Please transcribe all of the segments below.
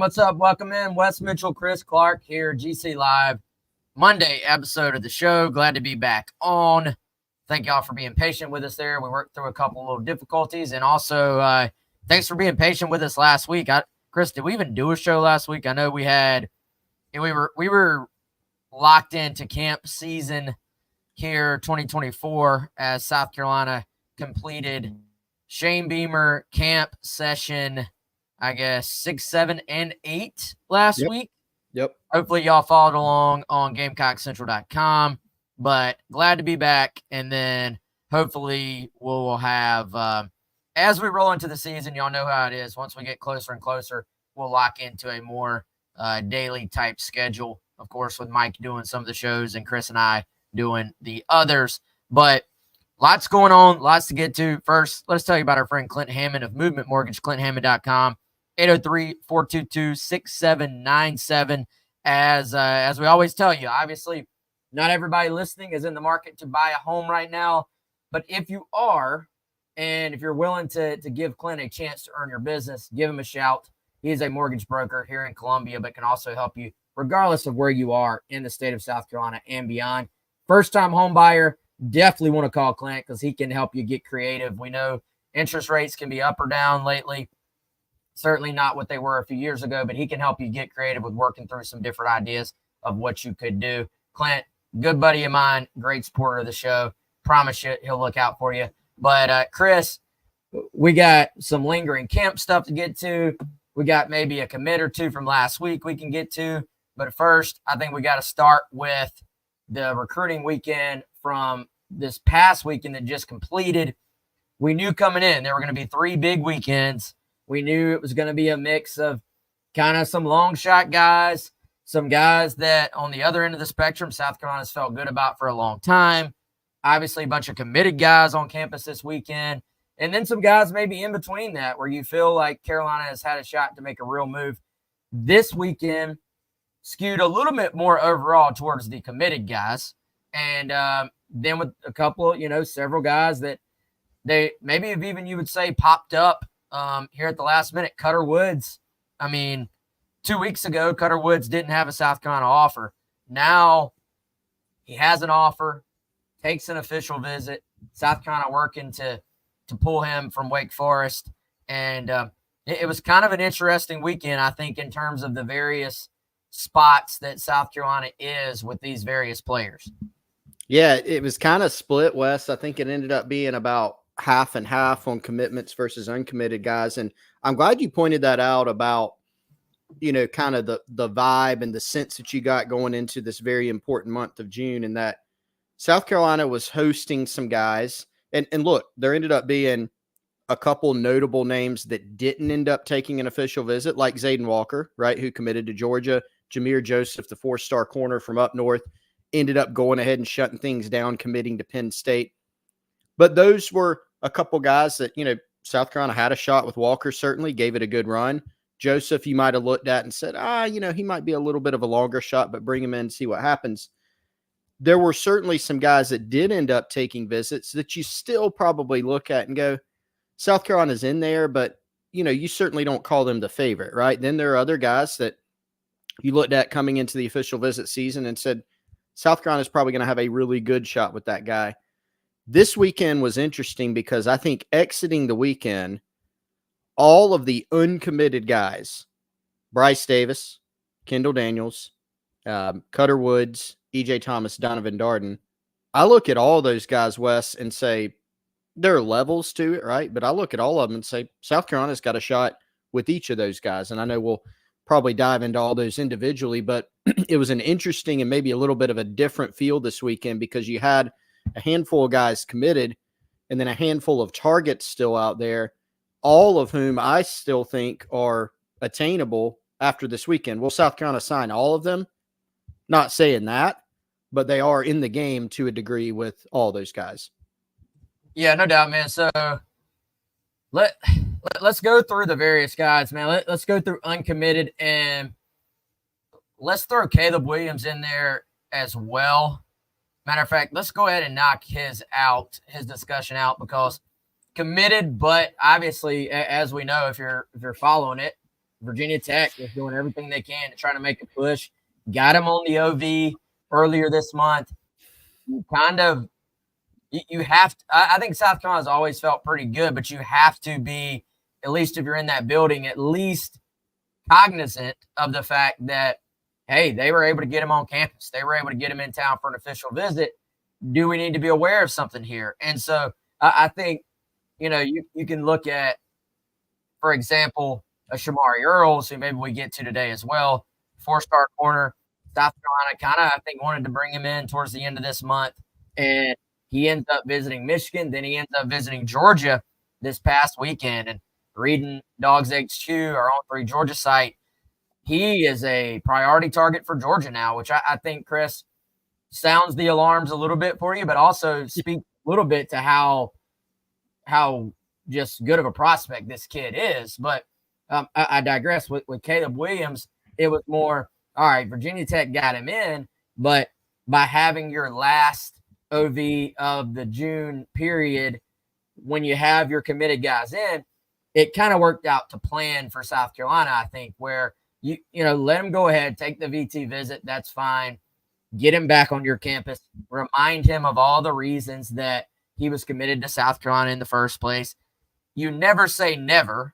What's up? Welcome in. Wes Mitchell, Chris Clark here, GC Live, Monday episode of the show. Glad to be back on. Thank y'all for being patient with us there. We worked through a couple little difficulties, and also thanks for being patient with us last week. Chris, did we even do a show last week? I know we were locked into camp season here 2024 as South Carolina completed Shane Beamer camp session, I guess 6, 7, and 8 last week. Yep. Hopefully y'all followed along on GamecockCentral.com, but glad to be back. And then hopefully we'll have, as we roll into the season, y'all know how it is. Once we get closer and closer, we'll lock into a more daily type schedule, of course, with Mike doing some of the shows and Chris and I doing the others. But lots going on, lots to get to. First, let's tell you about our friend Clint Hammond of Movement Mortgage, clint.hammond.com, 803-422-6797. As we always tell you, obviously, not everybody listening is in the market to buy a home right now. But if you are, and if you're willing to give Clint a chance to earn your business, give him a shout. He is a mortgage broker here in Columbia, but can also help you regardless of where you are in the state of South Carolina and beyond. First-time home buyer, definitely want to call Clint because he can help you get creative. We know interest rates can be up or down lately. Certainly not what they were a few years ago, but he can help you get creative with working through some different ideas of what you could do. Clint, good buddy of mine, great supporter of the show. Promise you he'll look out for you. But, Chris, we got some lingering camp stuff to get to. We got maybe a commit or two from last week we can get to. But first, I think we got to start with the recruiting weekend from this past weekend that just completed. We knew coming in there were going to be 3 big weekends. We knew it was going to be a mix of kind of some long shot guys, some guys that on the other end of the spectrum, South Carolina's felt good about for a long time. Obviously, a bunch of committed guys on campus this weekend. And then some guys maybe in between that where you feel like Carolina has had a shot to make a real move. This weekend skewed a little bit more overall towards the committed guys. And then with a couple, several guys that they maybe have even, you would say, popped up here at the last minute. Cutter Woods, 2 weeks ago, Cutter Woods didn't have a South Carolina offer. Now he has an offer, takes an official visit. South Carolina working to pull him from Wake Forest. And it was kind of an interesting weekend, I think, in terms of the various spots that South Carolina is with these various players. Yeah, it was kind of split, Wes. I think it ended up being about half and half on commitments versus uncommitted guys. And I'm glad you pointed that out about, kind of the vibe and the sense that you got going into this very important month of June, and that South Carolina was hosting some guys. And look, there ended up being a couple notable names that didn't end up taking an official visit, like Zayden Walker, right, who committed to Georgia. Jameer Joseph, the 4-star corner from up north, ended up going ahead and shutting things down, committing to Penn State. But those were a couple guys that, South Carolina had a shot with. Walker certainly gave it a good run. Joseph, you might have looked at and said, he might be a little bit of a longer shot, but bring him in and see what happens. There were certainly some guys that did end up taking visits that you still probably look at and go, South Carolina's in there, but, you certainly don't call them the favorite, right? Then there are other guys that you looked at coming into the official visit season and said, South Carolina's probably going to have a really good shot with that guy. This weekend was interesting because I think exiting the weekend, all of the uncommitted guys, Bryce Davis, Kendall Daniels, Cutter Woods, E.J. Thomas, Donovan Darden, I look at all those guys, Wes, and say there are levels to it, right? But I look at all of them and say South Carolina's got a shot with each of those guys. And I know we'll probably dive into all those individually, but it was an interesting and maybe a little bit of a different feel this weekend because you had a handful of guys committed and then a handful of targets still out there, all of whom I still think are attainable after this weekend. Will South Carolina sign all of them? Not saying that, but they are in the game to a degree with all those guys. Yeah, no doubt, man. So let's go through the various guys, man. Let's go through uncommitted, and let's throw Caleb Williams in there as well. Matter of fact, let's go ahead and knock his discussion out, because committed, but obviously, as we know, if you're following it, Virginia Tech is doing everything they can to try to make a push. Got him on the OV earlier this month. You kind of you have to, I think South Carolina's always felt pretty good, but you have to be, at least if you're in that building, at least cognizant of the fact that, hey, they were able to get him on campus. They were able to get him in town for an official visit. Do we need to be aware of something here? And so I think, you can look at, for example, a Shamari Earls, who maybe we get to today as well, 4-star corner. South Carolina kind of, I think, wanted to bring him in towards the end of this month. And he ends up visiting Michigan. Then he ends up visiting Georgia this past weekend. And reading Dogs Eggs Chew, our own 3 Georgia site, he is a priority target for Georgia now, which I think, Chris, sounds the alarms a little bit for you, but also speaks a little bit to how just good of a prospect this kid is. But I digress. With Caleb Williams, it was more, all right, Virginia Tech got him in, but by having your last OV of the June period, when you have your committed guys in, it kind of worked out to plan for South Carolina, I think, where you let him go ahead, take the VT visit. That's fine. Get him back on your campus. Remind him of all the reasons that he was committed to South Carolina in the first place. You never say never.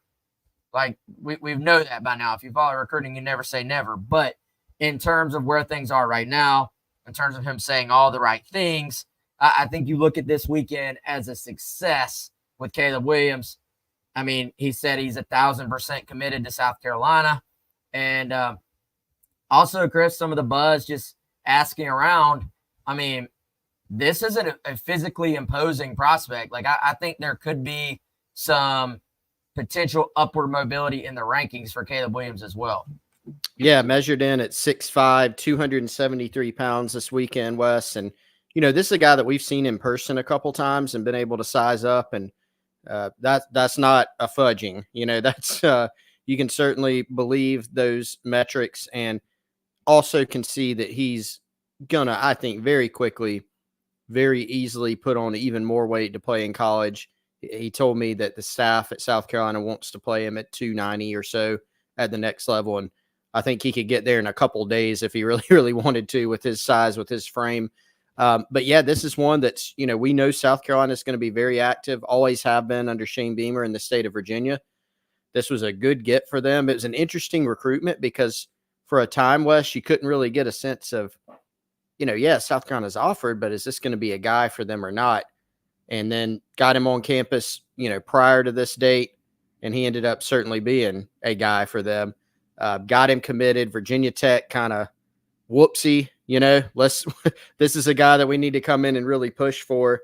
Like, we know that by now. If you follow recruiting, you never say never. But in terms of where things are right now, in terms of him saying all the right things, I think you look at this weekend as a success with Caleb Williams. I mean, he said he's 1,000% committed to South Carolina. And also, Chris, some of the buzz just asking around, I mean, this isn't a physically imposing prospect. Like, I think there could be some potential upward mobility in the rankings for Caleb Williams as well. Yeah, measured in at 6'5", 273 pounds this weekend, Wes. And, this is a guy that we've seen in person a couple times and been able to size up. And that's not a fudging. That's you can certainly believe those metrics, and also can see that he's gonna, I think, very quickly, very easily put on even more weight to play in college. He told me that the staff at South Carolina wants to play him at 290 or so at the next level. And I think he could get there in a couple of days if he really, really wanted to, with his size, with his frame. But yeah, this is one that's, we know South Carolina is going to be very active, always have been under Shane Beamer in the state of Virginia. This was a good get for them. It was an interesting recruitment because for a time, Wes, you couldn't really get a sense of, South Carolina's offered, but is this going to be a guy for them or not? And then got him on campus, prior to this date, and he ended up certainly being a guy for them. Got him committed. Virginia Tech kind of whoopsie, this is a guy that we need to come in and really push for.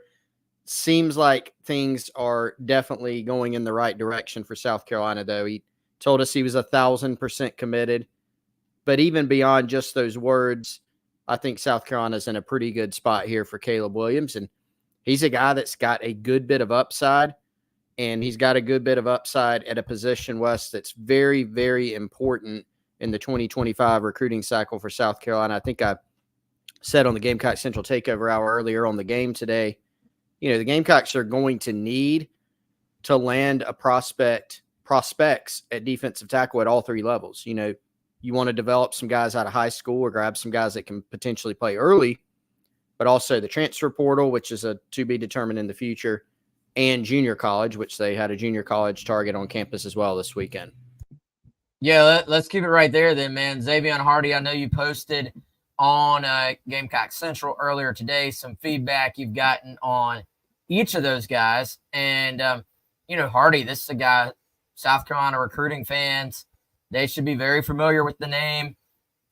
Seems like things are definitely going in the right direction for South Carolina, though. He told us he was 1,000% committed. But even beyond just those words, I think South Carolina's in a pretty good spot here for Caleb Williams. And he's a guy that's got a good bit of upside. And he's got a good bit of upside at a position, Wes, that's very, very important in the 2025 recruiting cycle for South Carolina. I think I said on the Gamecock Central Takeover Hour earlier on the game today, the Gamecocks are going to need to land a prospects at defensive tackle at all 3 levels. You want to develop some guys out of high school or grab some guys that can potentially play early, but also the transfer portal, which is a to be determined in the future, and junior college, which they had a junior college target on campus as well this weekend. Yeah, let's keep it right there then, man. Xavier Hardy, I know you posted on Gamecock Central earlier today some feedback you've gotten on each of those guys. And, Hardy, this is a guy, South Carolina recruiting fans, they should be very familiar with the name.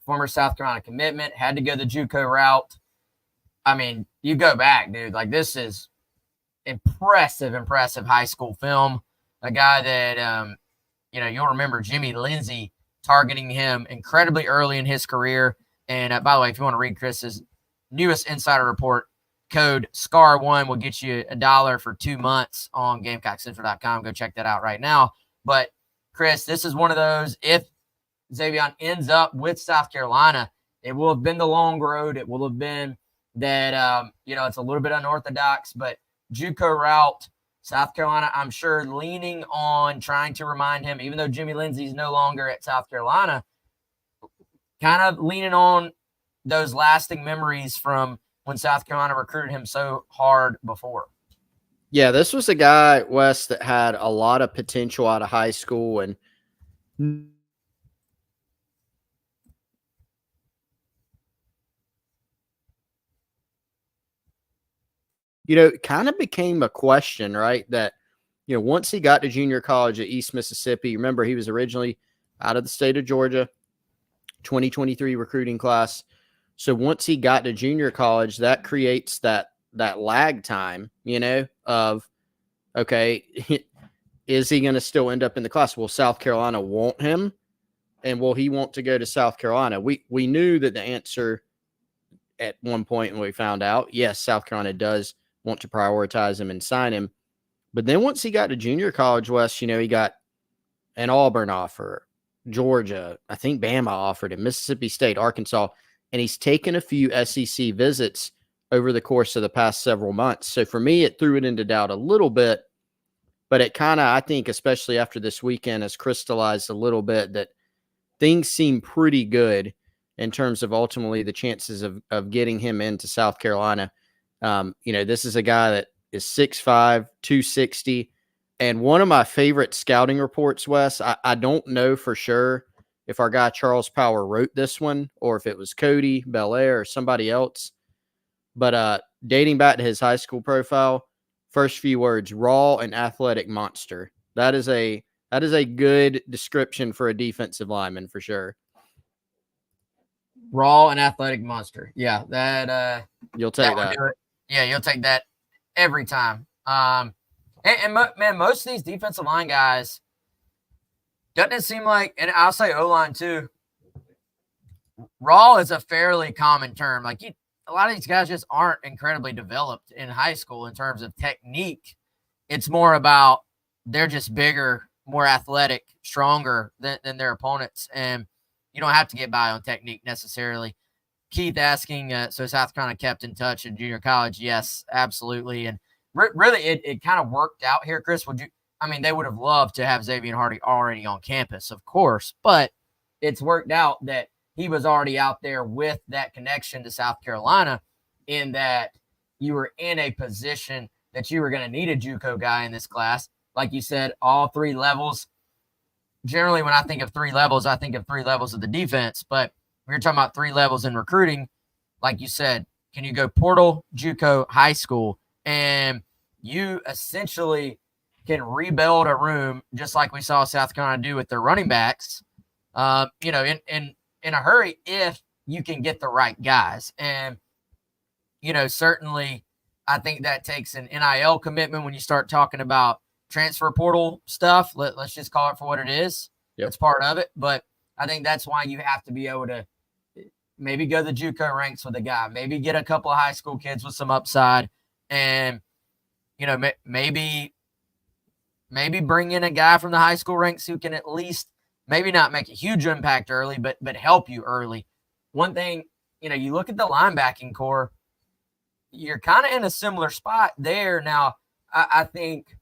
Former South Carolina commitment, had to go the JUCO route. I mean, you go back, dude. Like, this is impressive high school film. A guy that, you'll remember Jimmy Lindsay targeting him incredibly early in his career. And by the way, if you want to read Chris's newest insider report, code SCAR1 will get you $1 for 2 months on GamecockCentral.com. Go check that out right now. But Chris, this is one of those, if Xavier ends up with South Carolina, it will have been the long road. It will have been that, it's a little bit unorthodox, but JUCO route, South Carolina, I'm sure, leaning on trying to remind him, even though Jimmy Lindsey's no longer at South Carolina, kind of leaning on those lasting memories from when South Carolina recruited him so hard before. Yeah, this was a guy, Wes, that had a lot of potential out of high school, and it kind of became a question, right? That, once he got to junior college at East Mississippi, remember he was originally out of the state of Georgia, 2023 recruiting class. So once he got to junior college, that creates that lag time, of, okay, is he going to still end up in the class? Will South Carolina want him? And will he want to go to South Carolina? We knew that the answer at one point when we found out, yes, South Carolina does want to prioritize him and sign him. But then once he got to junior college, West, he got an Auburn offer, Georgia, I think Bama offered him, Mississippi State, Arkansas, and he's taken a few SEC visits over the course of the past several months. So for me, it threw it into doubt a little bit, but it kind of, I think, especially after this weekend, has crystallized a little bit that things seem pretty good in terms of ultimately the chances of getting him into South Carolina. This is a guy that is 6'5", 260. And one of my favorite scouting reports, Wes, I don't know for sure if our guy Charles Power wrote this one or if it was Cody Belair or somebody else. But dating back to his high school profile, first few words, raw and athletic monster. That is a good description for a defensive lineman for sure. Raw and athletic monster. Yeah, that you'll take that. Yeah, you'll take that every time. Man, most of these defensive line guys, doesn't it seem like, and I'll say O-line too, raw is a fairly common term. Like a lot of these guys just aren't incredibly developed in high school in terms of technique. It's more about they're just bigger, more athletic, stronger than their opponents. And you don't have to get by on technique necessarily. Keith asking, so South Carolina kept in touch in junior college? Yes, absolutely. And really, it kind of worked out here, Chris. They would have loved to have Xavier Hardy already on campus, of course, but it's worked out that he was already out there with that connection to South Carolina, in that you were in a position that you were going to need a JUCO guy in this class. Like you said, all three levels. Generally, when I think of three levels, I think of three levels of the defense. But when you're talking about three levels in recruiting, like you said, can you go portal, JUCO, high school? And you essentially can rebuild a room just like we saw South Carolina do with their running backs, in a hurry if you can get the right guys. And, certainly I think that takes an NIL commitment when you start talking about transfer portal stuff. Let's just call it for what it is. Yep. It's part of it. But I think that's why you have to be able to maybe go the JUCO ranks with a guy, maybe get a couple of high school kids with some upside, and, maybe bring in a guy from the high school ranks who can at least maybe not make a huge impact early, but help you early. One thing, you look at the linebacking core, you're kind of in a similar spot there. Now, I think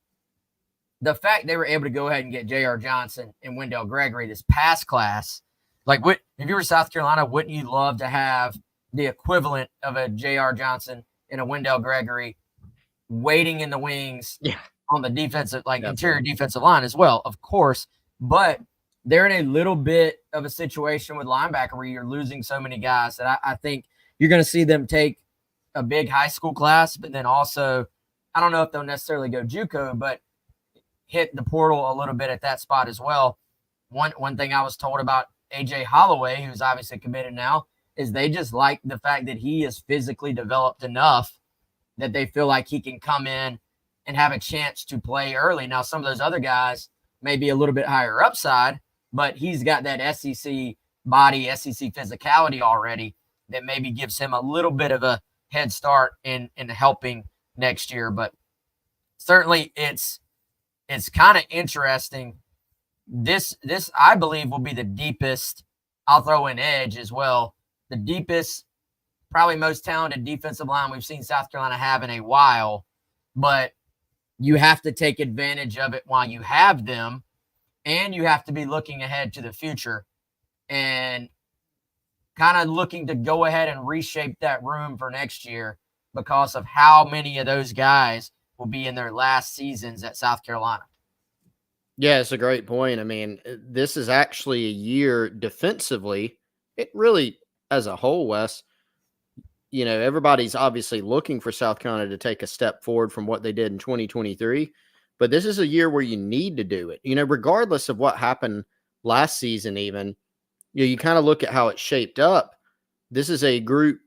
the fact they were able to go ahead and get J.R. Johnson and Wendell Gregory this past class, like, if you were South Carolina, wouldn't you love to have the equivalent of a J.R. Johnson and a Wendell Gregory waiting in the wings on the defensive, interior defensive line as well, of course. But they're in a little bit of a situation with linebacker where you're losing so many guys that I think you're going to see them take a big high school class, but then also, I don't know if they'll necessarily go JUCO, but hit the portal a little bit at that spot as well. One thing I was told about AJ Holloway, who's obviously committed now, is they just like the fact that he is physically developed enough that they feel like he can come in and have a chance to play early. Now, some of those other guys may be a little bit higher upside, but he's got that SEC body, SEC physicality already that maybe gives him a little bit of a head start in helping next year. But certainly it's kind of interesting. This I believe will be the deepest, I'll throw in edge as well, the deepest, probably most talented defensive line we've seen South Carolina have in a while. But you have to take advantage of it while you have them, and you have to be looking ahead to the future and kind of looking to go ahead and reshape that room for next year because of how many of those guys will be in their last seasons at South Carolina. Yeah, it's a great point. I mean, this is actually a year defensively. It really, as a whole, Wes, everybody's obviously looking for South Carolina to take a step forward from what they did in 2023. But this is a year where you need to do it. Regardless of what happened last season, even, you kind of look at how it shaped up. This is a group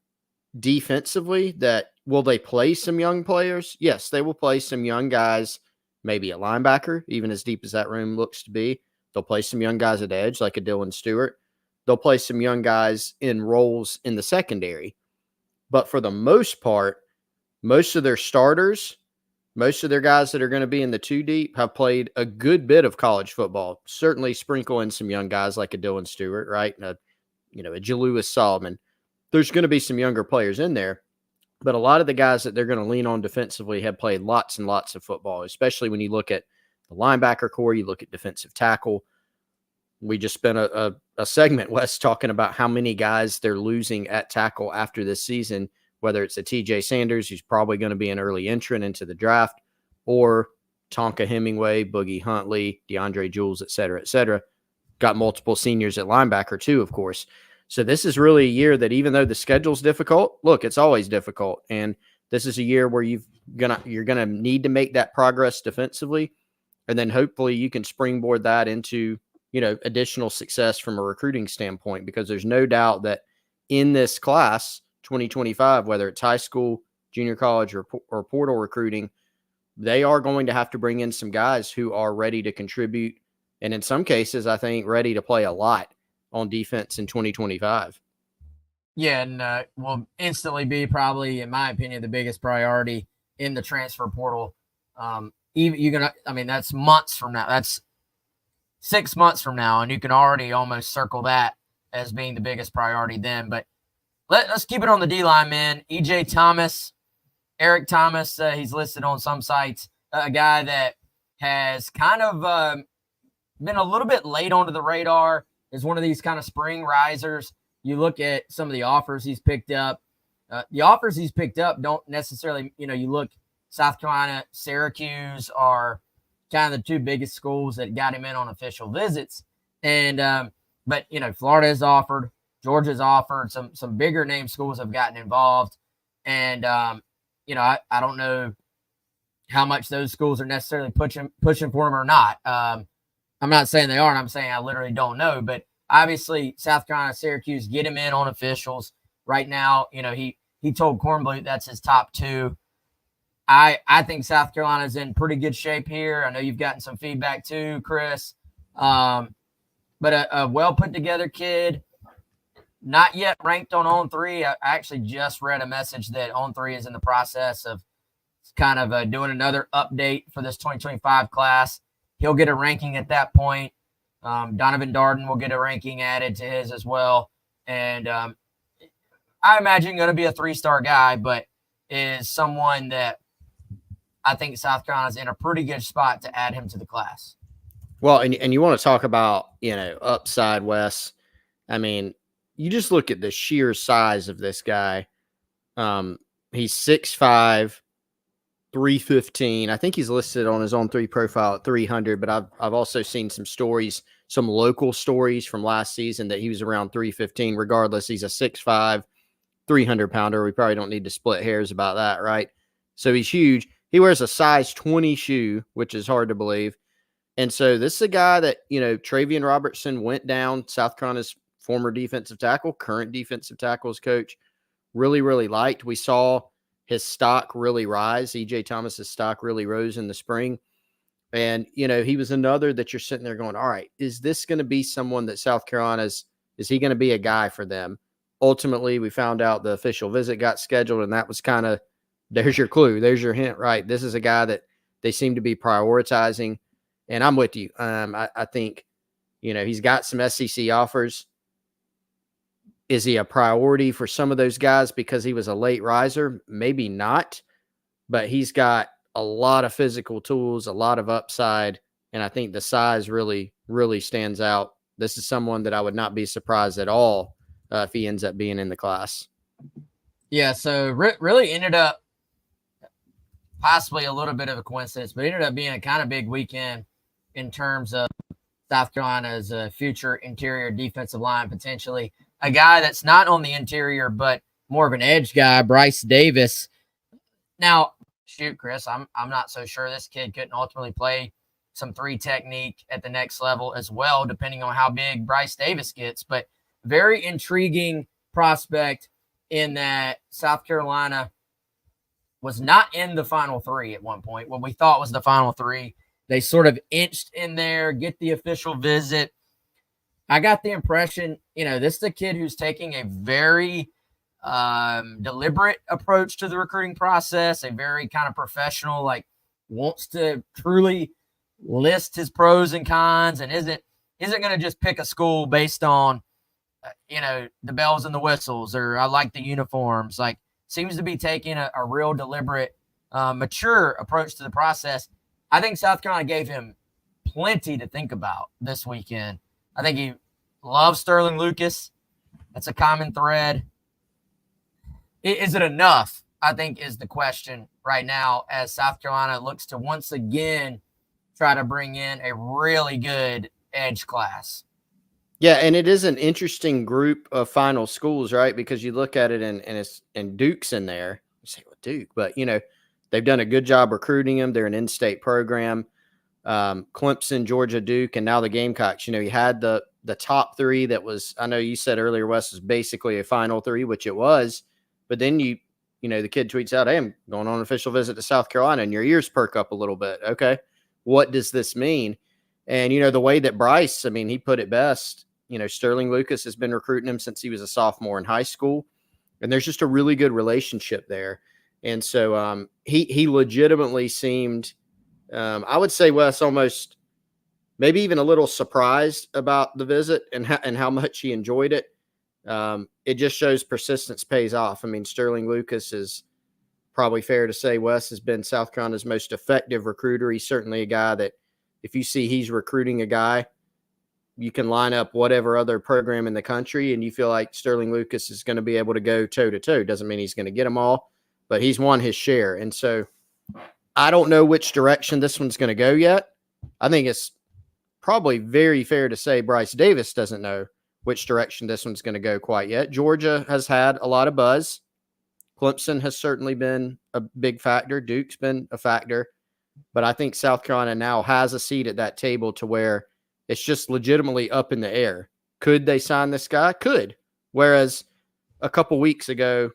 defensively that will they play some young players? Yes, they will play some young guys, maybe a linebacker, even as deep as that room looks to be. They'll play some young guys at edge, like a Dylan Stewart. They'll play some young guys in roles in the secondary. But for the most part, most of their starters, most of their guys that are going to be in the two deep have played a good bit of college football. Certainly sprinkle in some young guys like a Dylan Stewart, right? And a Jalewis Solomon. There's going to be some younger players in there. But a lot of the guys that they're going to lean on defensively have played lots and lots of football, especially when you look at the linebacker core, you look at defensive tackle. We just spent a segment, Wes, talking about how many guys they're losing at tackle after this season, whether it's a TJ Sanders, who's probably going to be an early entrant into the draft, or Tonka Hemingway, Boogie Huntley, DeAndre Jules, et cetera, et cetera. Got multiple seniors at linebacker too, of course. So this is really a year that even though the schedule's difficult, look, it's always difficult. And this is a year where you're gonna need to make that progress defensively. And then hopefully you can springboard that into, additional success from a recruiting standpoint, because there's no doubt that in this class, 2025, whether it's high school, junior college, or portal recruiting, they are going to have to bring in some guys who are ready to contribute. And in some cases, I think ready to play a lot on defense in 2025. Yeah, and will instantly be probably, in my opinion, the biggest priority in the transfer portal. That's months from now. That's 6 months from now, and you can already almost circle that as being the biggest priority then. But let's keep it on the D-line, man. E.J. Thomas, Eric Thomas, he's listed on some sites, a guy that has kind of been a little bit late onto the radar, is one of these kind of spring risers. You look at some of the offers he's picked up. The offers he's picked up don't necessarily, you look, South Carolina, Syracuse are kind of the two biggest schools that got him in on official visits. And, but, Florida has offered, Georgia's offered, some bigger name schools have gotten involved. And, I don't know how much those schools are necessarily pushing for him or not. I'm not saying they aren't. I'm saying I literally don't know. But obviously, South Carolina, Syracuse get him in on officials right now. He told Kornblut that's his top two. I think South Carolina's in pretty good shape here. I know you've gotten some feedback too, Chris. But a well put together kid, not yet ranked on On3. I actually just read a message that On3 is in the process of kind of doing another update for this 2025 class. He'll get a ranking at that point. Donovan Darden will get a ranking added to his as well. And I imagine going to be a 3-star guy, but is someone that I think South Carolina's in a pretty good spot to add him to the class. Well, and you want to talk about, upside, Wes. I mean, you just look at the sheer size of this guy. He's 6'5", 315. I think he's listed on his On3 profile at 300, but I've also seen some stories, some local stories from last season that he was around 315. Regardless, he's a 6'5", 300-pounder. We probably don't need to split hairs about that, right? So he's huge. He wears a size 20 shoe, which is hard to believe. And so this is a guy that, Travian Robertson went down, South Carolina's former defensive tackle, current defensive tackles coach, really, really liked. We saw his stock really rise. E.J. Thomas's stock really rose in the spring. And, he was another that you're sitting there going, all right, is this going to be someone that South Carolina's, is he going to be a guy for them? Ultimately, we found out the official visit got scheduled, and that was kind of, there's your clue. There's your hint, right? This is a guy that they seem to be prioritizing. And I'm with you. I think, he's got some SEC offers. Is he a priority for some of those guys because he was a late riser? Maybe not. But he's got a lot of physical tools, a lot of upside, and I think the size really, really stands out. This is someone that I would not be surprised at all if he ends up being in the class. Yeah, so really ended up possibly a little bit of a coincidence, but ended up being a kind of big weekend in terms of South Carolina's future interior defensive line, potentially. A guy that's not on the interior, but more of an edge guy, Bryce Davis. Now, shoot, Chris, I'm not so sure this kid couldn't ultimately play some 3 technique at the next level as well, depending on how big Bryce Davis gets. But very intriguing prospect in that South Carolina was not in the final 3 at one point, what we thought was the final 3. They sort of inched in there, get the official visit. I got the impression, this is a kid who's taking a very deliberate approach to the recruiting process, a very kind of professional, like wants to truly list his pros and cons, and isn't going to just pick a school based on, the bells and the whistles, or I like the uniforms. Like, seems to be taking a real deliberate, mature approach to the process. I think South Carolina gave him plenty to think about this weekend. I think he loves Sterling Lucas. That's a common thread. Is it enough, I think, is the question right now, as South Carolina looks to once again try to bring in a really good edge class. Yeah, and it is an interesting group of final schools, right? Because you look at it and Duke's in there. You say, well, Duke, but, they've done a good job recruiting them. They're an in-state program. Clemson, Georgia, Duke, and now the Gamecocks. You had the top 3 that was, I know you said earlier, Wes, was basically a final 3, which it was. But then the kid tweets out, hey, I'm going on an official visit to South Carolina, and your ears perk up a little bit. Okay, what does this mean? And, the way that Bryce, he put it best, Sterling Lucas has been recruiting him since he was a sophomore in high school. And there's just a really good relationship there. And so he legitimately seemed, I would say, Wes, almost maybe even a little surprised about the visit and how much he enjoyed it. It just shows persistence pays off. Sterling Lucas is probably fair to say, Wes, has been South Carolina's most effective recruiter. He's certainly a guy that if you see he's recruiting a guy, you can line up whatever other program in the country and you feel like Sterling Lucas is going to be able to go toe-to-toe. Doesn't mean he's going to get them all, but he's won his share. And so I don't know which direction this one's going to go yet. I think it's probably very fair to say Bryce Davis doesn't know which direction this one's going to go quite yet. Georgia has had a lot of buzz. Clemson has certainly been a big factor. Duke's been a factor. But I think South Carolina now has a seat at that table to where it's just legitimately up in the air. Could they sign this guy? Could. Whereas a couple weeks ago,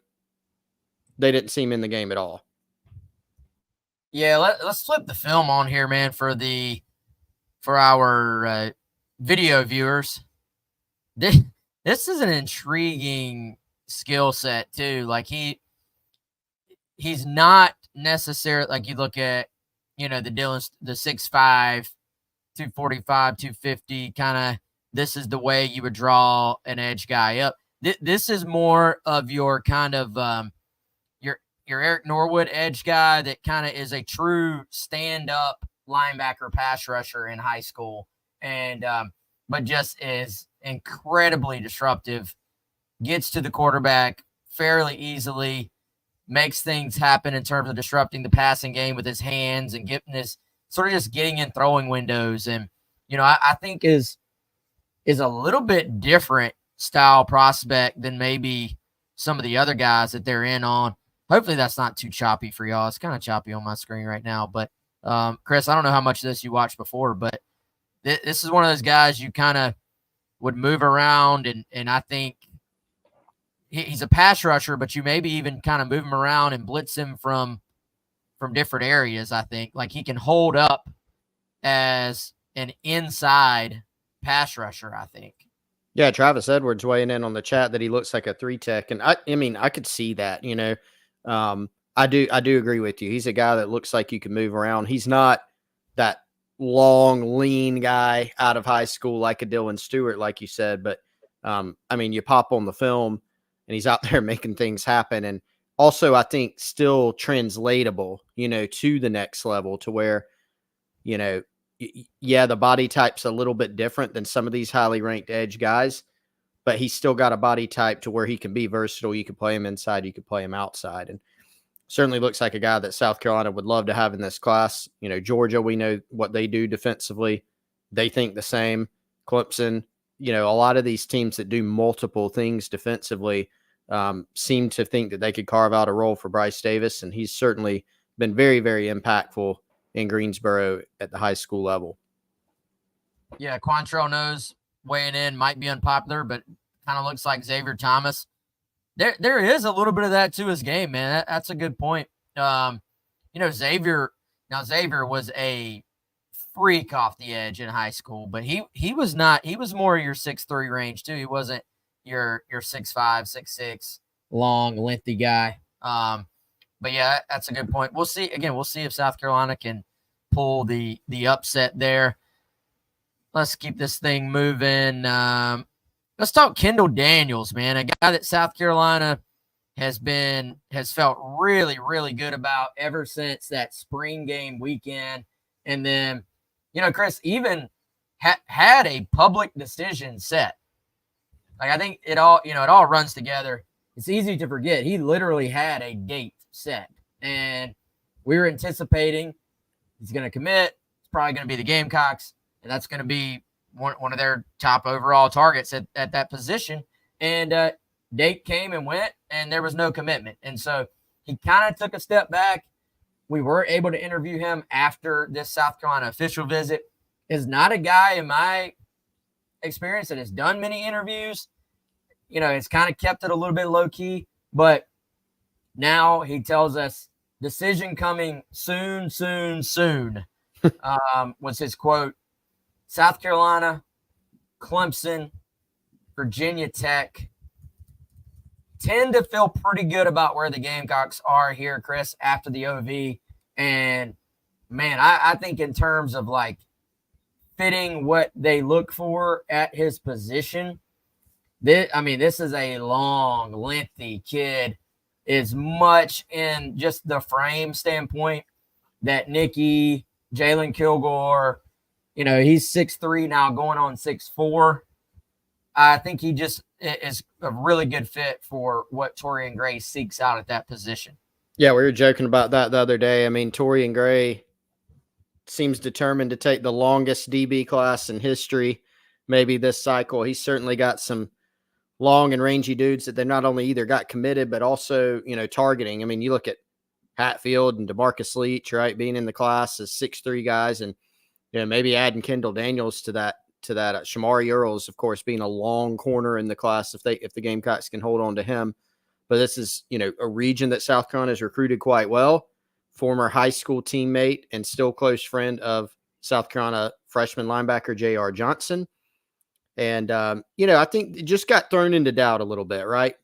they didn't seem in the game at all. Yeah, let's flip the film on here, man, for our video viewers. This is an intriguing skill set too. Like he's not necessarily, like you look at, the Dylan, the 6'5", 245, 250 kind of. This is the way you would draw an edge guy up. This is more of your kind of your Eric Norwood edge guy that kind of is a true stand-up linebacker pass rusher in high school, and but just is incredibly disruptive, gets to the quarterback fairly easily, makes things happen in terms of disrupting the passing game with his hands and getting this sort of just getting in throwing windows. And, I think is a little bit different style prospect than maybe some of the other guys that they're in on. Hopefully that's not too choppy for y'all. It's kind of choppy on my screen right now, but Chris, I don't know how much of this you watched before, but this is one of those guys you kind of would move around, and I think he's a pass rusher, but you maybe even kind of move him around and blitz him from different areas. I think like he can hold up as an inside pass rusher, I think. Yeah, Travis Edwards weighing in on the chat that he looks like a 3-tech, and I could see that. I do agree with you. He's a guy that looks like you can move around. He's not that long, lean guy out of high school like a Dylan Stewart, like you said. But, you pop on the film, and he's out there making things happen. And also, I think, still translatable, to the next level to where, yeah, the body type's a little bit different than some of these highly ranked edge guys, but he's still got a body type to where he can be versatile. You can play him inside, you can play him outside. And certainly looks like a guy that South Carolina would love to have in this class. Georgia, we know what they do defensively. They think the same. Clemson, a lot of these teams that do multiple things defensively seem to think that they could carve out a role for Bryce Davis, and he's certainly been very, very impactful in Greensboro at the high school level. Yeah, Quantrell knows weighing in might be unpopular, but kind of looks like Xavier Thomas. There is a little bit of that to his game, man. That's a good point. Xavier was a freak off the edge in high school, but he was not. He was more your 6'3" range too. He wasn't your 6'5", 6'6", long, lengthy guy. But yeah, that's a good point. We'll see. Again, we'll see if South Carolina can pull the upset there. Let's keep this thing moving. Let's talk Kendall Daniels, man, a guy that South Carolina has felt really, really good about ever since that spring game weekend. And then, Chris even had a public decision set. Like, I think it all runs together. It's easy to forget. He literally had a date set, and we were anticipating he's going to commit. It's probably going to be the Gamecocks, and that's going to be one of their top overall targets at that position. And date came and went, and there was no commitment. And so he kind of took a step back. We were able to interview him after this South Carolina official visit. Is not a guy in my experience that has done many interviews. It's kind of kept it a little bit low key, but now he tells us decision coming soon, soon, soon, was his quote. South Carolina, Clemson, Virginia Tech tend to feel pretty good about where the Gamecocks are here, Chris, after the OV. And, man, I think in terms of, like, fitting what they look for at his position, this is a long, lengthy kid, as much in just the frame standpoint that Nicky, Jalen Kilgore, he's 6'3" now going on 6'4". I think he just is a really good fit for what Torian Gray seeks out at that position. Yeah, we were joking about that the other day. I mean, Torian Gray seems determined to take the longest DB class in history, maybe this cycle. He's certainly got some long and rangy dudes that they not only either got committed, but also, targeting. I mean, you look at Hatfield and DeMarcus Leach, right, being in the class as 6'3" guys, and maybe adding Kendall Daniels to that. Shamari Earls, of course, being a long corner in the class if the Gamecocks can hold on to him. But this is, a region that South Carolina has recruited quite well. Former high school teammate and still close friend of South Carolina freshman linebacker J.R. Johnson. And, I think it just got thrown into doubt a little bit, right?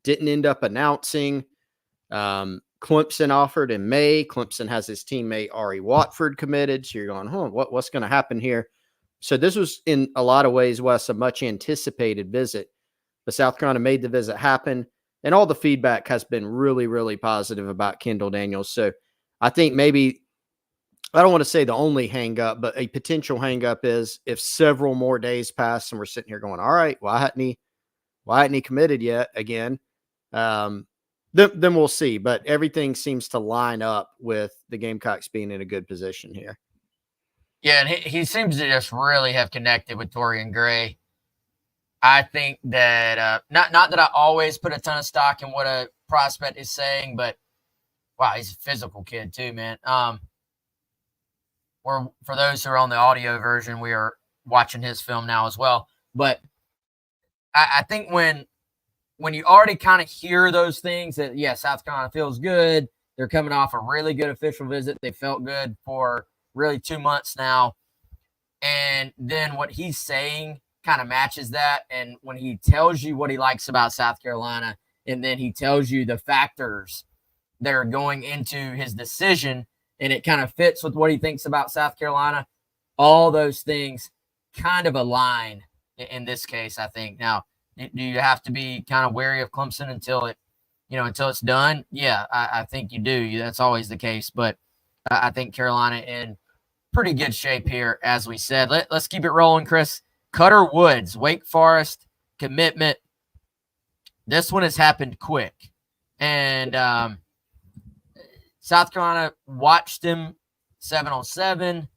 Didn't end up announcing. Clemson offered in May. Clemson has his teammate Ari Watford committed. So you're going, what's going to happen here? So this was, in a lot of ways, Wes, a much anticipated visit. But South Carolina made the visit happen, and all the feedback has been really, really positive about Kendall Daniels. So I think maybe, I don't want to say the only hang up, but a potential hang up is if several more days pass and we're sitting here going, all right, why hadn't he committed yet again? Then we'll see. But everything seems to line up with the Gamecocks being in a good position here. Yeah, and he seems to just really have connected with Torian Gray. I think that not that I always put a ton of stock in what a prospect is saying, but wow, he's a physical kid too, man. Or for those who are on the audio version, we are watching his film now as well. But I think when you already kind of hear those things that, yeah, South Carolina feels good. They're coming off a really good official visit. They felt good for really 2 months now. And then what he's saying kind of matches that. And when he tells you what he likes about South Carolina, and then he tells you the factors that are going into his decision, and it kind of fits with what he thinks about South Carolina, all those things kind of align in this case, I think. Now, do you have to be kind of wary of Clemson until it, until it's done, yeah, I think you do. That's always the case. But I think Carolina in pretty good shape here, as we said. Let's keep it rolling, Chris. Cutter Woods, Wake Forest commitment. This one has happened quick. And South Carolina watched him 7-on-7.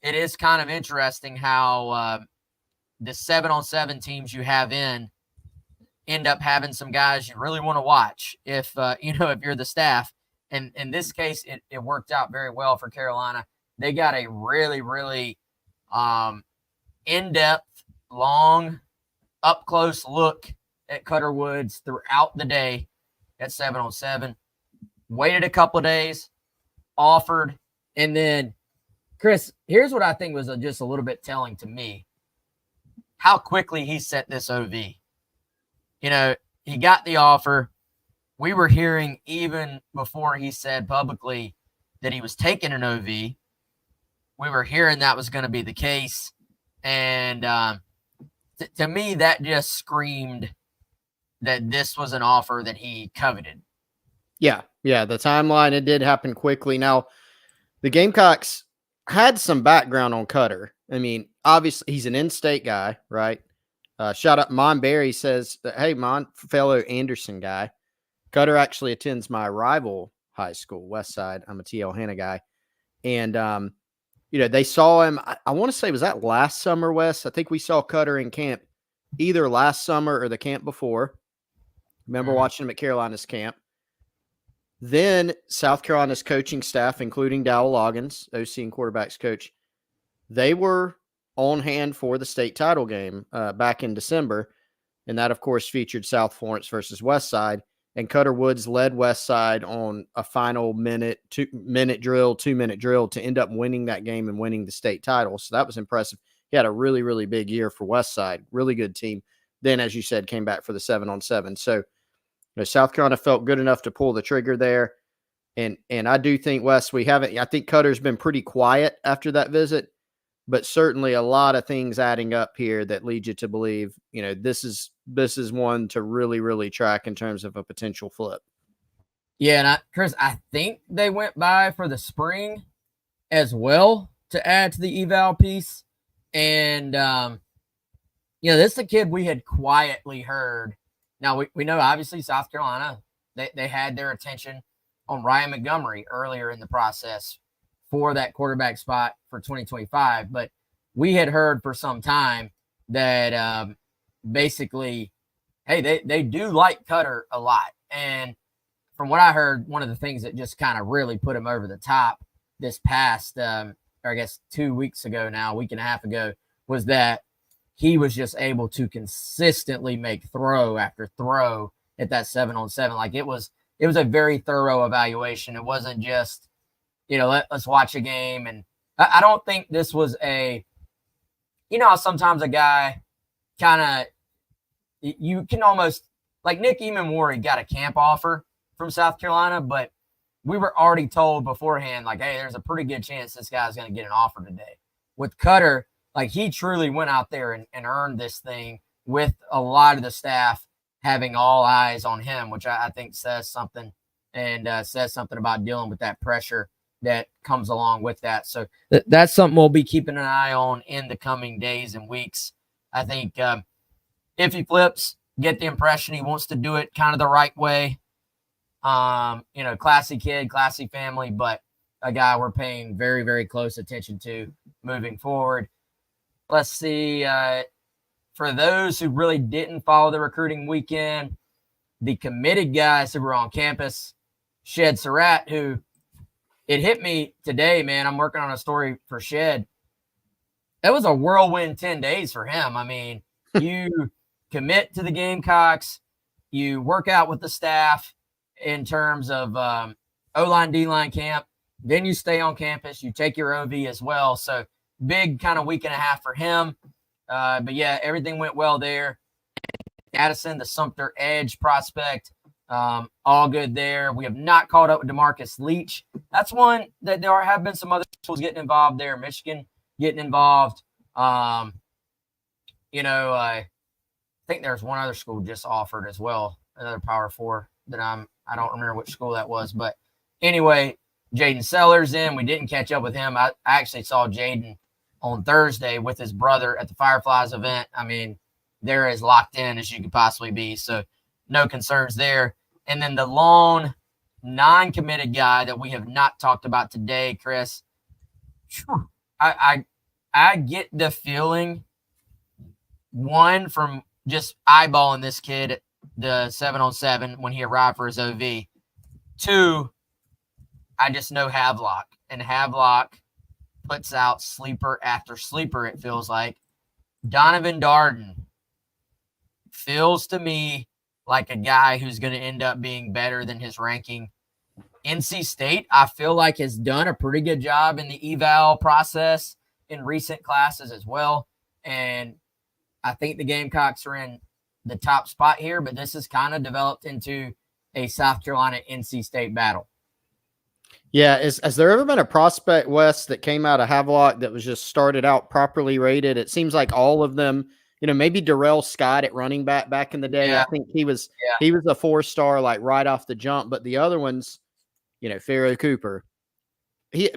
It is kind of interesting how the 7-on-7 teams you have end up having some guys you really want to watch if if you're the staff. And in this case, it worked out very well for Carolina. They got a really, really in-depth, long, up-close look at Cutter Woods throughout the day at 7-on-7. Waited a couple of days, offered, and then, Chris, here's what I think was just a little bit telling to me. How quickly he set this OV. He got the offer. We were hearing even before he said publicly that he was taking an OV. We were hearing that was going to be the case. And to me, that just screamed that this was an offer that he coveted. Yeah. The timeline, it did happen quickly. Now, the Gamecocks had some background on Cutter. I mean, obviously, he's an in-state guy, right? Shout out Mon Berry says, hey, Mon, fellow Anderson guy. Cutter actually attends my rival high school, Westside. I'm a TL Hanna guy. And, they saw him. I want to say, was that last summer, Wes? I think we saw Cutter in camp either last summer or the camp before. Remember watching him at Carolina's camp. Then South Carolina's coaching staff, including Dowell Loggins, OC and quarterbacks coach, they were on hand for the state title game back in December. And that, of course, featured South Florence versus Westside. And Cutter Woods led Westside on a final 2-minute drill to end up winning that game and winning the state title. So that was impressive. He had a really, really big year for Westside. Really good team. Then, as you said, came back for the 7-on-7. So South Carolina felt good enough to pull the trigger there. And I do think, Wes, I think Cutter's been pretty quiet after that visit, but certainly a lot of things adding up here that lead you to believe, this is one to really, really track in terms of a potential flip. Yeah, and Chris, I think they went by for the spring as well to add to the eval piece. And, this is a kid we had quietly heard. Now, we know, obviously, South Carolina, they had their attention on Ryan Montgomery earlier in the process for that quarterback spot for 2025. But we had heard for some time that basically, hey, they do like Cutter a lot. And from what I heard, one of the things that just kind of really put him over the top this past, or I guess 2 weeks ago now, a week and a half ago, was that he was just able to consistently make throw after throw at that 7-on-7. Like it was a very thorough evaluation. It wasn't just, let's watch a game. And I don't think this was how sometimes a guy you can almost, like Nick Emamori got a camp offer from South Carolina, but we were already told beforehand, like, hey, there's a pretty good chance this guy's going to get an offer today. With Cutter, like he truly went out there and earned this thing with a lot of the staff having all eyes on him, which I think says something, and says something about dealing with that pressure that comes along with that. So that's something we'll be keeping an eye on in the coming days and weeks. I think if he flips, get the impression he wants to do it kind of the right way. Classy kid, classy family, but a guy we're paying very, very close attention to moving forward. Let's see. For those who really didn't follow the recruiting weekend, the committed guys who were on campus, Shed Surratt, who it hit me today, man. I'm working on a story for Shed. That was a whirlwind 10 days for him. I mean, you commit to the Gamecocks, you work out with the staff in terms of O-line, D-line camp, then you stay on campus, you take your OV as well. So big kind of week and a half for him. But yeah, everything went well there. Addison, the Sumter Edge prospect, all good there. We have not caught up with DeMarcus Leach. That's one that there have been some other schools getting involved there. Michigan getting involved. I think there's one other school just offered as well, another Power 4 I don't remember which school that was, but anyway, Jaden Sellers in. We didn't catch up with him. I actually saw Jaden on Thursday with his brother at the Fireflies event. I mean, they're as locked in as you could possibly be, so no concerns there. And then the lone non-committed guy that we have not talked about today, Chris, I get the feeling, one, from just eyeballing this kid at the 7-on-7 when he arrived for his OV. Two, I just know Havelock, and Havelock puts out sleeper after sleeper, it feels like. Donovan Darden feels to me like a guy who's going to end up being better than his ranking. NC State, I feel like, has done a pretty good job in the eval process in recent classes as well. And I think the Gamecocks are in the top spot here, but this has kind of developed into a South Carolina NC State battle. Yeah. Has there ever been a prospect, Wes, that came out of Havelock that was just started out properly rated? It seems like all of them, maybe Darrell Scott at running back in the day. Yeah. I think he was a 4-star, like right off the jump, but the other ones, Pharaoh Cooper,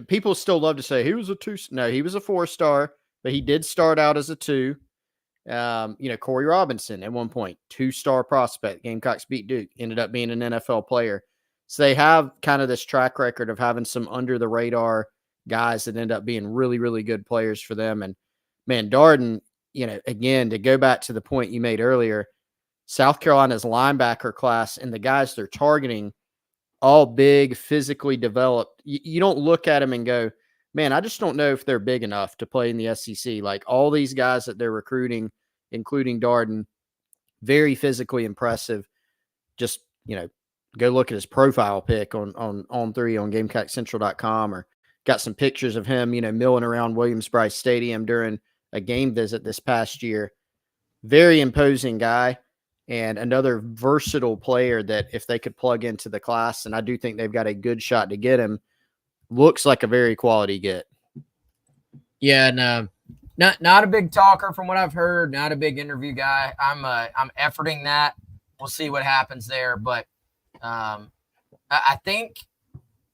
people still love to say he was a 2. No, he was a 4-star, but he did start out as a 2. Corey Robinson at one point, 2-star prospect. Gamecocks beat Duke, ended up being an NFL player. So they have kind of this track record of having some under the radar guys that end up being really, really good players for them. And man, Darden, again, to go back to the point you made earlier, South Carolina's linebacker class and the guys they're targeting, all big, physically developed. You don't look at them and go, man, I just don't know if they're big enough to play in the SEC. Like all these guys that they're recruiting, including Darden, very physically impressive. Just, go look at his profile pic on 3 on GamecockCentral.com, or got some pictures of him, milling around Williams-Brice Stadium during a game visit this past year. Very imposing guy, and another versatile player that if they could plug into the class, and I do think they've got a good shot to get him, looks like a very quality get. Yeah, no, not a big talker from what I've heard. Not a big interview guy. I'm efforting that. We'll see what happens there, but I think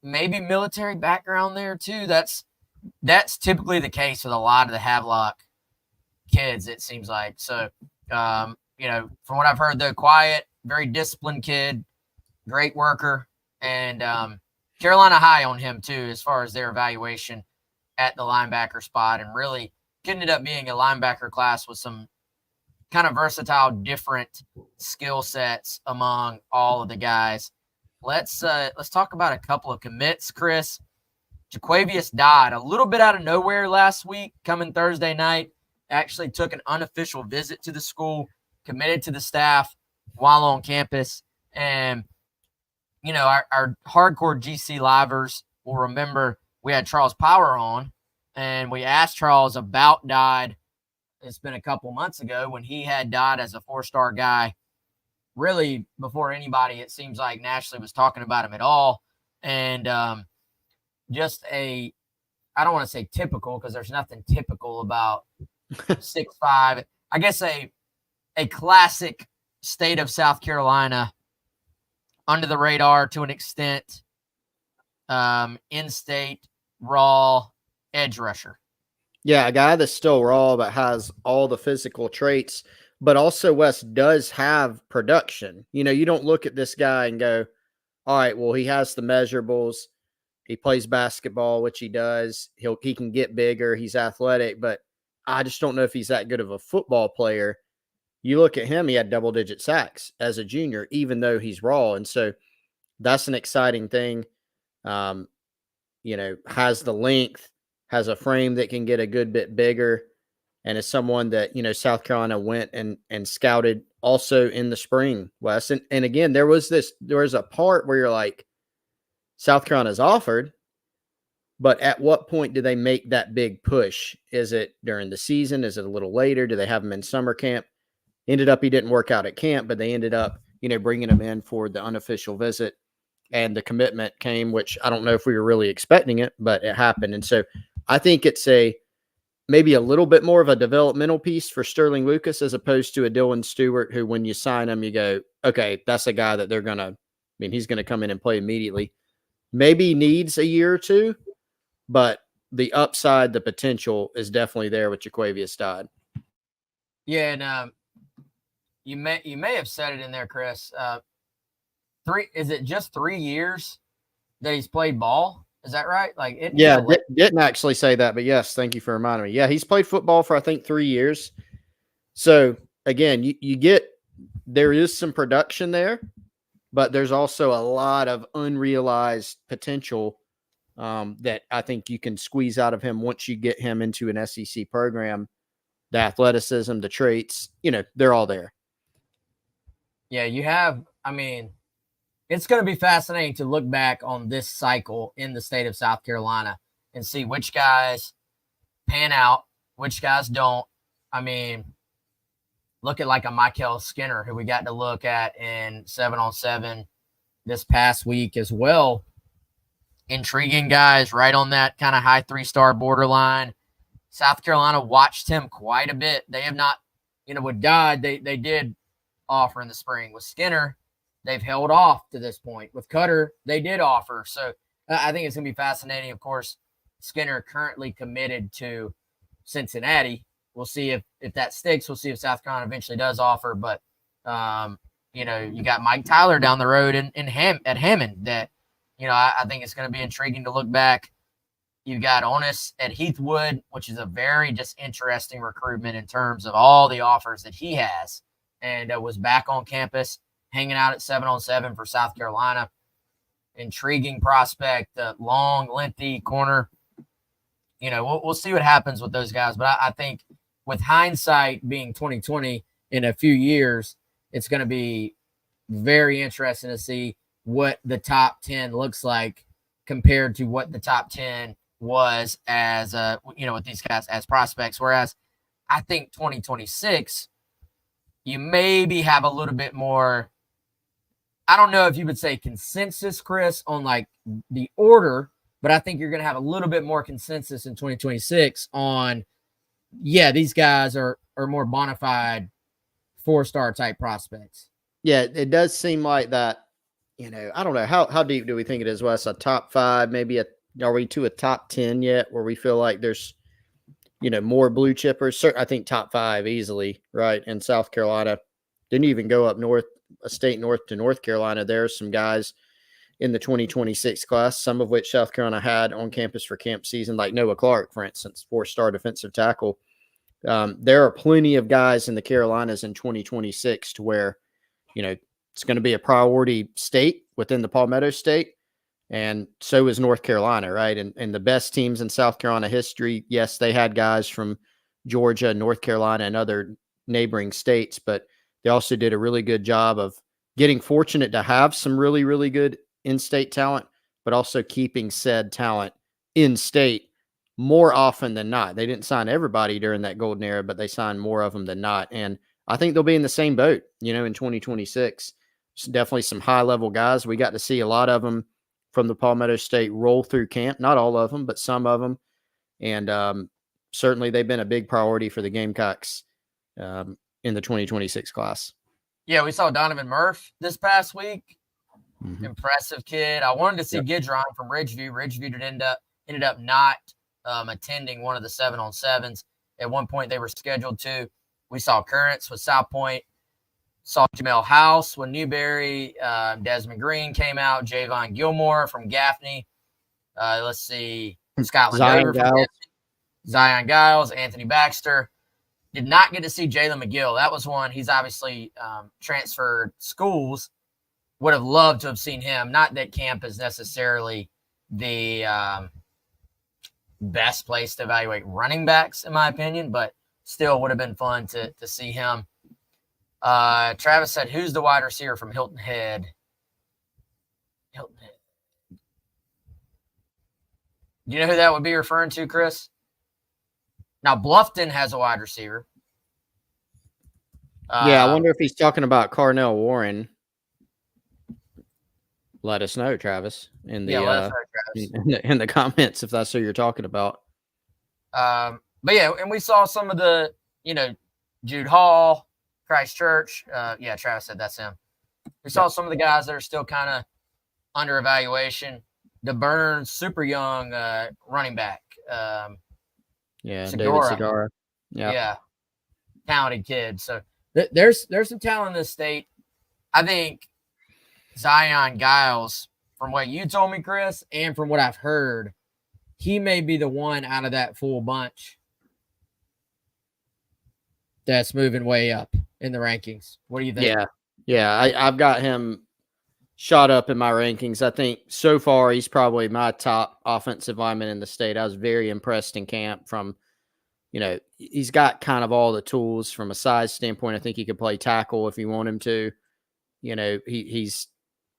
maybe military background there too. That's typically the case with a lot of the Havelock kids, it seems like. So, from what I've heard, though, quiet, very disciplined kid, great worker, and Carolina high on him too as far as their evaluation at the linebacker spot, and really ended up being a linebacker class with some kind of versatile, different skill sets among all of the guys. Let's talk about a couple of commits, Chris. Jaquavius Dodd, a little bit out of nowhere last week, coming Thursday night, actually took an unofficial visit to the school, committed to the staff while on campus. And, our hardcore GC livers will remember we had Charles Power on, and we asked Charles about Dodd. It's been a couple months ago when he had Dodd as a 4-star guy, really before anybody, it seems like, nationally was talking about him at all. And just I don't want to say typical, because there's nothing typical about 6'5". I guess a classic state of South Carolina, under the radar to an extent, in-state, raw edge rusher. Yeah, a guy that's still raw but has all the physical traits, but also Wes does have production. You don't look at this guy and go, all right, well, he has the measurables. He plays basketball, which he does. He can get bigger. He's athletic, but I just don't know if he's that good of a football player. You look at him, he had double-digit sacks as a junior, even though he's raw. And so that's an exciting thing. Has the length, has a frame that can get a good bit bigger, and is someone that, South Carolina went and scouted also in the spring, Wes. And again, there was a part where you're like, South Carolina's offered, but at what point do they make that big push? Is it during the season? Is it a little later? Do they have him in summer camp? Ended up, he didn't work out at camp, but they ended up, bringing him in for the unofficial visit, and the commitment came, which I don't know if we were really expecting it, but it happened. And so I think it's maybe a little bit more of a developmental piece for Sterling Lucas, as opposed to a Dylan Stewart, who, when you sign him, you go, okay, that's a guy that they're going to mean, he's going to come in and play immediately. Maybe needs a year or two, but the upside, the potential is definitely there with Jaquavius Dodd. Yeah, and you may have said it in there, Chris. Is it just 3 years that he's played ball? Is that right? Like didn't actually say that, but yes, thank you for reminding me. Yeah, he's played football for I think 3 years. So again, you get there is some production there, but there's also a lot of unrealized potential that I think you can squeeze out of him once you get him into an SEC program. The athleticism, the traits, they're all there. Yeah, you have. I mean, it's going to be fascinating to look back on this cycle in the state of South Carolina and see which guys pan out, which guys don't. I mean, look at like a Michael Skinner, who we got to look at in 7-on-7 this past week as well. Intriguing guys right on that kind of high 3-star borderline. South Carolina watched him quite a bit. They have not, with Dodd, they did offer in the spring. With Skinner, they've held off to this point. With Cutter, they did offer. So I think it's going to be fascinating. Of course, Skinner currently committed to Cincinnati. We'll see if that sticks. We'll see if South Carolina eventually does offer. But, you got Mike Tyler down the road at Hammond that, I think it's going to be intriguing to look back. You've got Onis at Heathwood, which is a very just interesting recruitment in terms of all the offers that he has, and was back on campus hanging out at 7-on-7 for South Carolina. Intriguing prospect, long, lengthy corner. We'll see what happens with those guys, but I think with hindsight being 2020 in a few years, it's going to be very interesting to see what the top 10 looks like compared to what the top 10 was as with these guys as prospects. Whereas I think 2026, you maybe have a little bit more, I don't know if you would say consensus, Chris, on like the order, but I think you're going to have a little bit more consensus in 2026 on, these guys are more bona fide 4-star type prospects. Yeah, it does seem like that. I don't know how deep do we think it is, Wes? A top 5, maybe are we to a top 10 yet where we feel like there's, more blue chippers? I think top 5 easily, right? In South Carolina, didn't even go up north, a state north to North Carolina. There's some guys in the 2026 class, some of which South Carolina had on campus for camp season, like Noah Clark, for instance, 4-star defensive tackle. There are plenty of guys in the Carolinas in 2026 to where, it's going to be a priority state within the Palmetto State. And so is North Carolina, right? And the best teams in South Carolina history, yes, they had guys from Georgia, North Carolina, and other neighboring states, but they also did a really good job of getting fortunate to have some really, really good in-state talent, but also keeping said talent in-state more often than not. They didn't sign everybody during that golden era, but they signed more of them than not. And I think they'll be in the same boat, in 2026. Definitely some high-level guys. We got to see a lot of them from the Palmetto State roll through camp. Not all of them, but some of them. And certainly they've been a big priority for the Gamecocks in the 2026 class. Yeah, we saw Donovan Murph this past week. Mm-hmm. Impressive kid. I wanted to see Gidron from Ridgeview. Ridgeview ended up not attending one of the 7-on-7s. At one point, they were scheduled to. We saw Currents with South Point. Saw Jamel House with Newberry. Desmond Green came out. Javon Gilmore from Gaffney. Let's see. Scotland Dover from Gaffney. Zion Giles. Anthony Baxter. Did not get to see Jalen McGill. That was one. He's obviously transferred schools. Would have loved to have seen him. Not that camp is necessarily the best place to evaluate running backs, in my opinion, but still would have been fun to see him. Travis said, who's the wide receiver from Hilton Head? Hilton Head. Do you know who that would be referring to, Chris? Now, Bluffton has a wide receiver. I wonder if he's talking about Carnell Warren. Let us know, Travis, in the comments if that's who you're talking about. But yeah, and we saw some of the, Jude Hall, Christchurch. Travis said that's him. We saw some of the guys that are still kind of under evaluation. DeBurn, super young running back. David Segura. Yeah, talented kid. So there's some talent in this state. I think Zion Giles, from what you told me, Chris, and from what I've heard, he may be the one out of that full bunch that's moving way up in the rankings. What do you think? Yeah. I've got him shot up in my rankings. I think so far he's probably my top offensive lineman in the state. I was very impressed in camp from, he's got kind of all the tools from a size standpoint. I think he could play tackle if you want him to. He's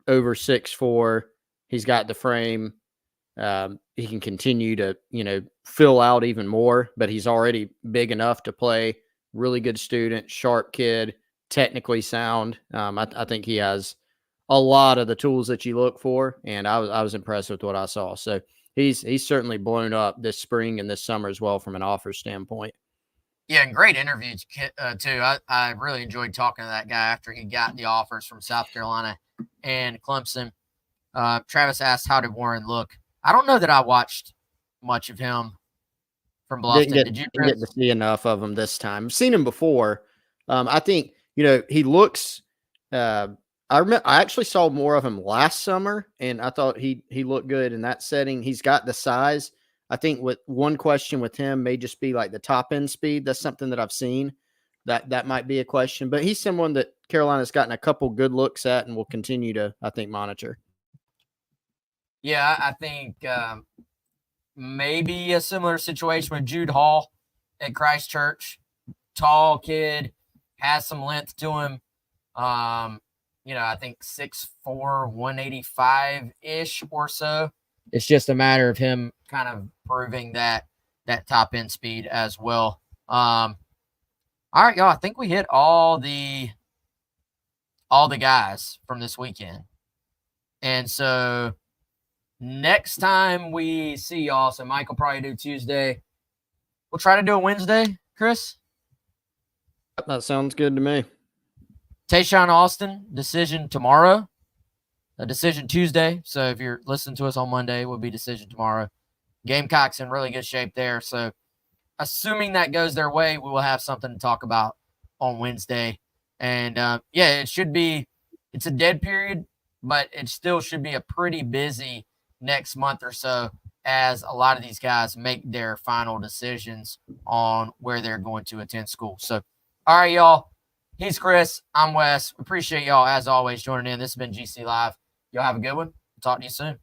over 6'4". He's got the frame. He can continue to, fill out even more, but he's already big enough to play. Really good student, sharp kid, technically sound. I think he has a lot of the tools that you look for, and I was impressed with what I saw. So he's certainly blown up this spring and this summer as well from an offer standpoint. Yeah, and great interviews too. I really enjoyed talking to that guy after he got the offers from South Carolina and Clemson. Travis asked, how did Warren look? I don't know that I watched much of him from Bluffton. Didn't get to see enough of him this time. I've seen him before. I think, he looks I actually saw more of him last summer, and I thought he looked good in that setting. He's got the size. I think with one question with him may just be like the top end speed. That's something that I've seen that might be a question, but he's someone that Carolina's gotten a couple good looks at and will continue to, I think, monitor. Yeah, I think maybe a similar situation with Jude Hall at Christchurch. Tall kid, has some length to him. I think 6'4", 185-ish or so. It's just a matter of him kind of proving that top end speed as well. All right, y'all. I think we hit all the guys from this weekend. And so next time we see y'all, so Mike will probably do Tuesday. We'll try to do a Wednesday, Chris. That sounds good to me. Tayshawn Austin, decision tomorrow. A decision Tuesday. So if you're listening to us on Monday, it will be decision tomorrow. Gamecocks in really good shape there. So assuming that goes their way, we will have something to talk about on Wednesday. And it's a dead period, but it still should be a pretty busy next month or so as a lot of these guys make their final decisions on where they're going to attend school. So, all right, y'all. He's Chris. I'm Wes. Appreciate y'all, as always, joining in. This has been GC Live. Y'all have a good one. Talk to you soon.